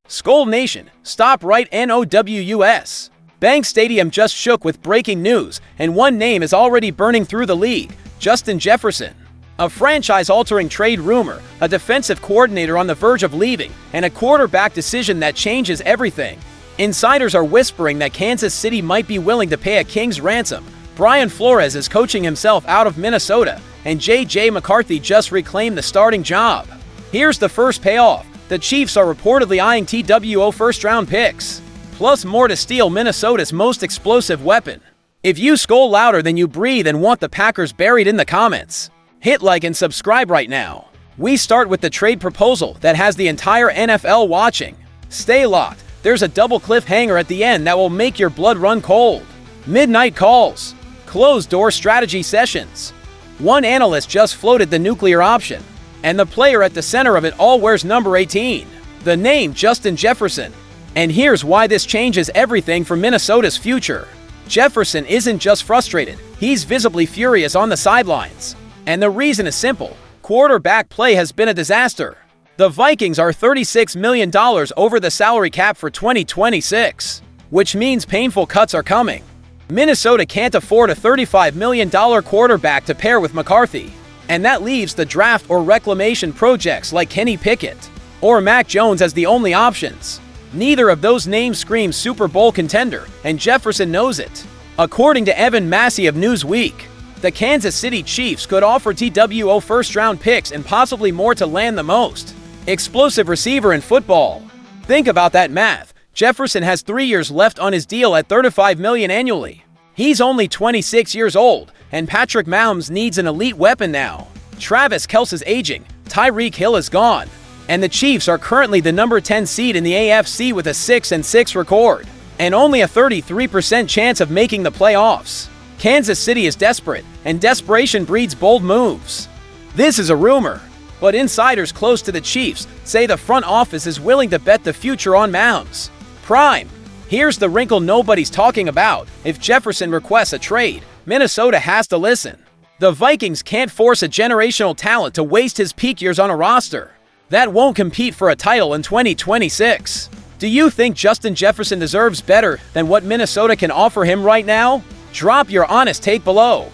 Skol Nation, stop right NOWUS. Bank Stadium just shook with breaking news, and one name is already burning through the league: Justin Jefferson. A franchise-altering trade rumor, a defensive coordinator on the verge of leaving, and a quarterback decision that changes everything. Insiders are whispering that Kansas City might be willing to pay a king's ransom. Brian Flores is coaching himself out of Minnesota, and J.J. McCarthy just reclaimed the starting job. Here's the first payoff. The Chiefs are reportedly eyeing TWO first-round picks, plus more to steal Minnesota's most explosive weapon. If you scold louder than you breathe and want the Packers buried in the comments, hit like and subscribe right now. We start with the trade proposal that has the entire NFL watching. Stay locked. There's a double cliffhanger at the end that will make your blood run cold. Midnight calls. Closed-door strategy sessions. One analyst just floated the nuclear option, and the player at the center of it all wears number 18. The name Justin Jefferson. And here's why this changes everything for Minnesota's future. Jefferson isn't just frustrated, he's visibly furious on the sidelines. And the reason is simple: quarterback play has been a disaster. The Vikings are $36 million over the salary cap for 2026, which means painful cuts are coming. Minnesota can't afford a $35 million quarterback to pair with McCarthy, and that leaves the draft or reclamation projects like Kenny Pickett or Mac Jones as the only options. Neither of those names screams Super Bowl contender, and Jefferson knows it. According to Evan Massey of Newsweek, the Kansas City Chiefs could offer TWO first-round picks and possibly more to land the most explosive receiver in football. Think about that math. Jefferson has 3 years left on his deal at $35 million annually. He's only 26 years old, and Patrick Mahomes needs an elite weapon now. Travis Kelce's aging, Tyreek Hill is gone, and the Chiefs are currently the number 10 seed in the AFC with a 6-6 record, and only a 33% chance of making the playoffs. Kansas City is desperate, and desperation breeds bold moves. This is a rumor, but insiders close to the Chiefs say the front office is willing to bet the future on Mahomes. Prime. Here's the wrinkle nobody's talking about. If Jefferson requests a trade, Minnesota has to listen. The Vikings can't force a generational talent to waste his peak years on a roster that won't compete for a title in 2026. Do you think Justin Jefferson deserves better than what Minnesota can offer him right now? Drop your honest take below.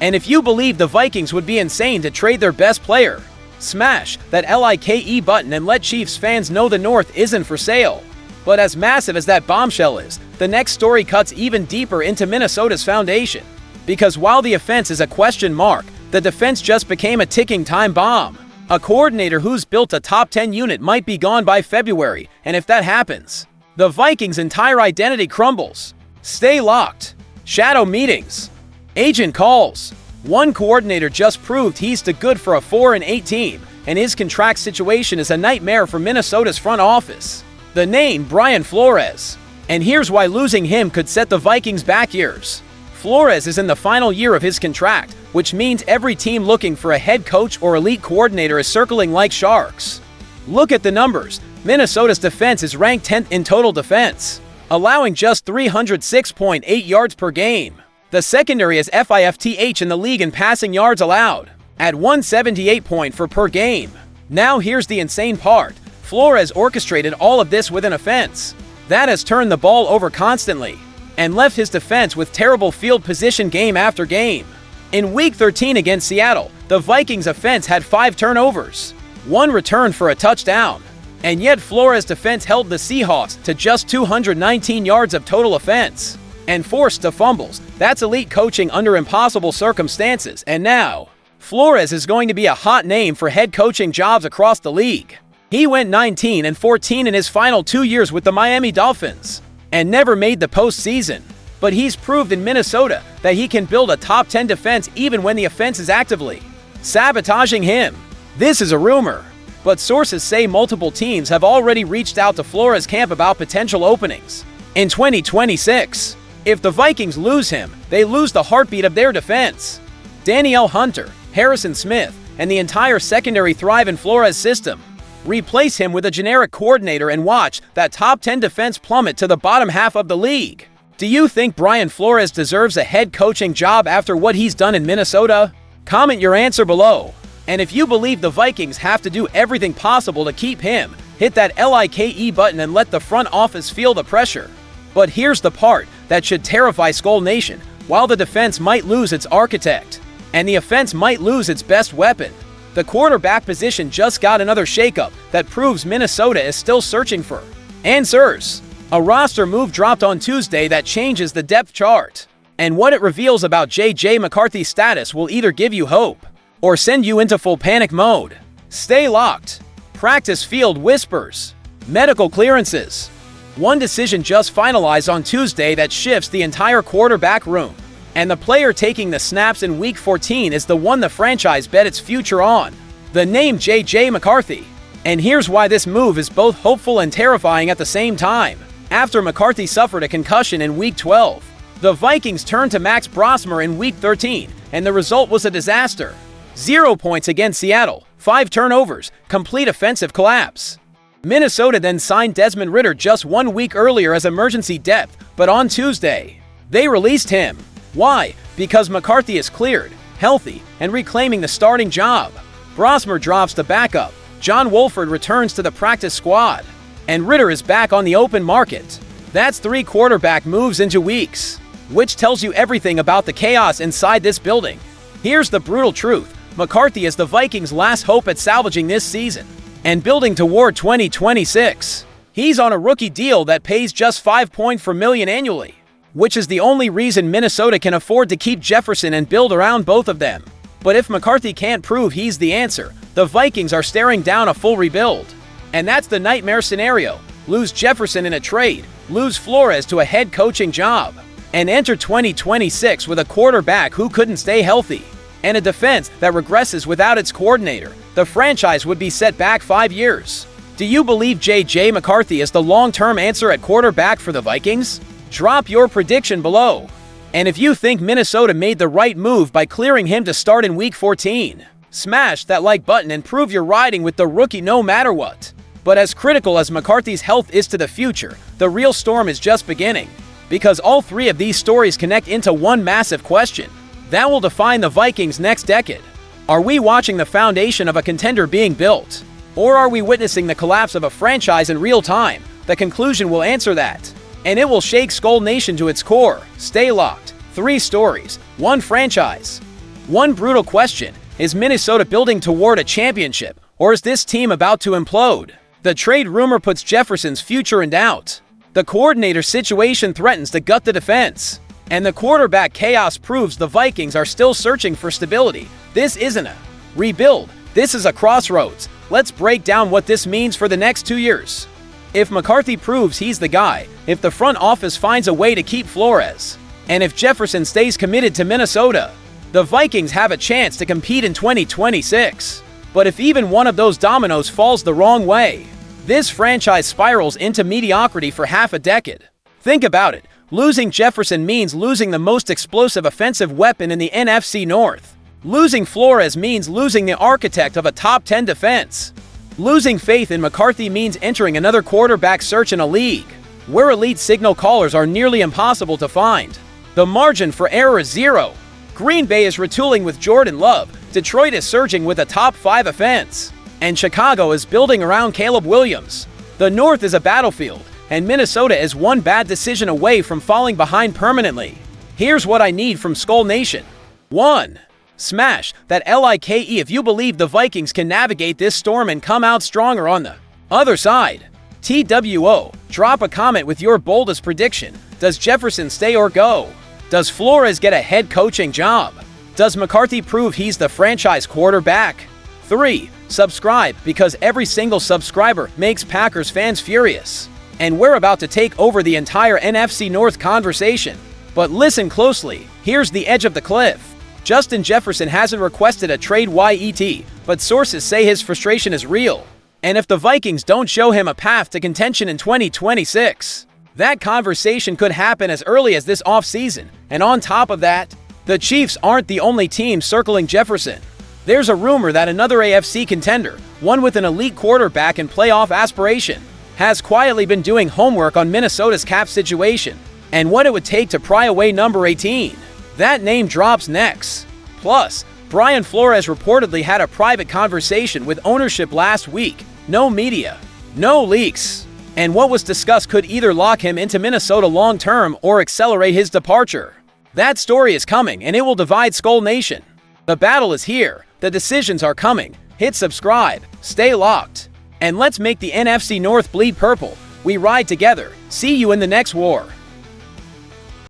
And if you believe the Vikings would be insane to trade their best player, smash that LIKE button and let Chiefs fans know the North isn't for sale. But as massive as that bombshell is, the next story cuts even deeper into Minnesota's foundation. Because while the offense is a question mark, the defense just became a ticking time bomb. A coordinator who's built a top 10 unit might be gone by February, and if that happens, the Vikings' entire identity crumbles. Stay locked. Shadow meetings. Agent calls. One coordinator just proved he's too good for a 4-8 team, and his contract situation is a nightmare for Minnesota's front office. The name Brian Flores. And here's why losing him could set the Vikings back years. Flores is in the final year of his contract, which means every team looking for a head coach or elite coordinator is circling like sharks. Look at the numbers. Minnesota's defense is ranked 10th in total defense, allowing just 306.8 yards per game. The secondary is FIFTH in the league in passing yards allowed, at 178.4 per game. Now here's the insane part. Flores orchestrated all of this with an offense that has turned the ball over constantly and left his defense with terrible field position game after game. In Week 13 against Seattle, the Vikings offense had 5 turnovers, 1 return for a touchdown, and yet Flores' defense held the Seahawks to just 219 yards of total offense and forced the fumbles. That's elite coaching under impossible circumstances, and now Flores is going to be a hot name for head coaching jobs across the league. He went 19-14 in his final 2 years with the Miami Dolphins and never made the postseason. But he's proved in Minnesota that he can build a top 10 defense even when the offense is actively sabotaging him. This is a rumor, but sources say multiple teams have already reached out to Flores' camp about potential openings in 2026. If the Vikings lose him, they lose the heartbeat of their defense. Danielle Hunter, Harrison Smith, and the entire secondary thrive in Flores' system. Replace him with a generic coordinator and watch that top 10 defense plummet to the bottom half of the league. Do you think Brian Flores deserves a head coaching job after what he's done in Minnesota? Comment your answer below. And if you believe the Vikings have to do everything possible to keep him, Hit that like button and let the front office feel the pressure. But here's the part that should terrify Skull Nation. While the defense might lose its architect, and the offense might lose its best weapon, the quarterback position just got another shakeup that proves Minnesota is still searching for answers. A roster move dropped on Tuesday that changes the depth chart, and what it reveals about J.J. McCarthy's status will either give you hope or send you into full panic mode. Stay locked. Practice field whispers. Medical clearances. One decision just finalized on Tuesday that shifts the entire quarterback room, and the player taking the snaps in Week 14 is the one the franchise bet its future on. The name J.J. McCarthy. And here's why this move is both hopeful and terrifying at the same time. After McCarthy suffered a concussion in Week 12, the Vikings turned to Max Brosmer in Week 13, and the result was a disaster. 0 points against Seattle, 5 turnovers, complete offensive collapse. Minnesota then signed Desmond Ridder just 1 week earlier as emergency depth, but on Tuesday, they released him. Why? Because McCarthy is cleared, healthy, and reclaiming the starting job. Brosmer drops the backup, John Wolford returns to the practice squad, and Ridder is back on the open market. That's 3 quarterback moves into weeks, which tells you everything about the chaos inside this building. Here's the brutal truth. McCarthy is the Vikings' last hope at salvaging this season and building toward 2026. He's on a rookie deal that pays just $5.4 million annually, which is the only reason Minnesota can afford to keep Jefferson and build around both of them. But if McCarthy can't prove he's the answer, the Vikings are staring down a full rebuild. And that's the nightmare scenario. Lose Jefferson in a trade, lose Flores to a head coaching job, and enter 2026 with a quarterback who couldn't stay healthy, and a defense that regresses without its coordinator. The franchise would be set back 5 years. Do you believe J.J. McCarthy is the long-term answer at quarterback for the Vikings? Drop your prediction below. And if you think Minnesota made the right move by clearing him to start in Week 14, smash that like button and prove you're riding with the rookie no matter what. But as critical as McCarthy's health is to the future, the real storm is just beginning. Because all 3 of these stories connect into one massive question that will define the Vikings' next decade. Are we watching the foundation of a contender being built? Or are we witnessing the collapse of a franchise in real time? The conclusion will answer that, and it will shake Skull Nation to its core. Stay locked. 3 stories, 1 franchise. One brutal question: is Minnesota building toward a championship, or is this team about to implode? The trade rumor puts Jefferson's future in doubt. The coordinator situation threatens to gut the defense. And the quarterback chaos proves the Vikings are still searching for stability. This isn't a rebuild. This is a crossroads. Let's break down what this means for the next 2 years. If McCarthy proves he's the guy, if the front office finds a way to keep Flores, and if Jefferson stays committed to Minnesota, the Vikings have a chance to compete in 2026. But if even one of those dominoes falls the wrong way, this franchise spirals into mediocrity for half a decade. Think about it. Losing Jefferson means losing the most explosive offensive weapon in the NFC North. Losing Flores means losing the architect of a top 10 defense. Losing faith in McCarthy means entering another quarterback search in a league where elite signal callers are nearly impossible to find. The margin for error is 0. Green Bay is retooling with Jordan Love, Detroit is surging with a top 5 offense, and Chicago is building around Caleb Williams. The North is a battlefield, and Minnesota is one bad decision away from falling behind permanently. Here's what I need from Skull Nation. 1. Smash that like if you believe the Vikings can navigate this storm and come out stronger on the other side. TWO, drop a comment with your boldest prediction. Does Jefferson stay or go? Does Flores get a head coaching job? Does McCarthy prove he's the franchise quarterback? 3. Subscribe, because every single subscriber makes Packers fans furious. And we're about to take over the entire NFC North conversation. But listen closely, here's the edge of the cliff. Justin Jefferson hasn't requested a trade yet, but sources say his frustration is real. And if the Vikings don't show him a path to contention in 2026, that conversation could happen as early as this offseason. And on top of that, the Chiefs aren't the only team circling Jefferson. There's a rumor that another AFC contender, one with an elite quarterback and playoff aspiration, has quietly been doing homework on Minnesota's cap situation and what it would take to pry away number 18. That name drops next. Plus, Brian Flores reportedly had a private conversation with ownership last week. No media. No leaks. And what was discussed could either lock him into Minnesota long-term or accelerate his departure. That story is coming, and it will divide Skull Nation. The battle is here. The decisions are coming. Hit subscribe. Stay locked. And let's make the NFC North bleed purple. We ride together. See you in the next war.